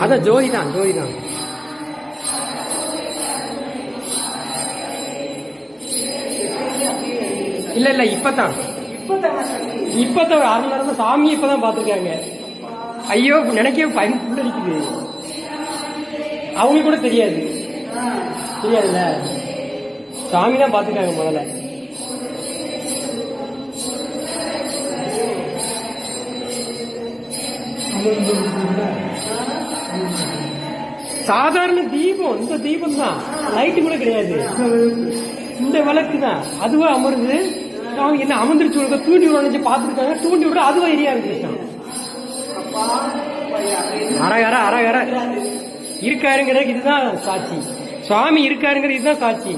அதான் ஜோதி தான் ஜோதி தான். இல்ல இல்ல இப்பதான் ஒரு 6 மணி நேரம் சாமி இப்பதான் பாத்துருக்காங்க. ஐயோ நினைக்கவே பயன் புள்ளடிக்குது. அவங்களுக்கு கூட தெரியாதுல்ல, சாமி தான் பாத்துருக்காங்க முதல்ல. சாதாரண தீபம், இந்த தீபம் தான், லைட்டு கூட கிடையாது. இந்த விளக்கு தான் அதுவா அமருது. அவங்க என்ன அமர்ந்துருச்சு விடுக்க தூண்டி விட பாத்துருக்காங்க. தூண்டி விட அதுவா எரியா இருக்கு. அரகர இருக்காருங்கிறது இதுதான் சாட்சி. சுவாமி இருக்காருங்கிறது இதுதான் சாட்சி.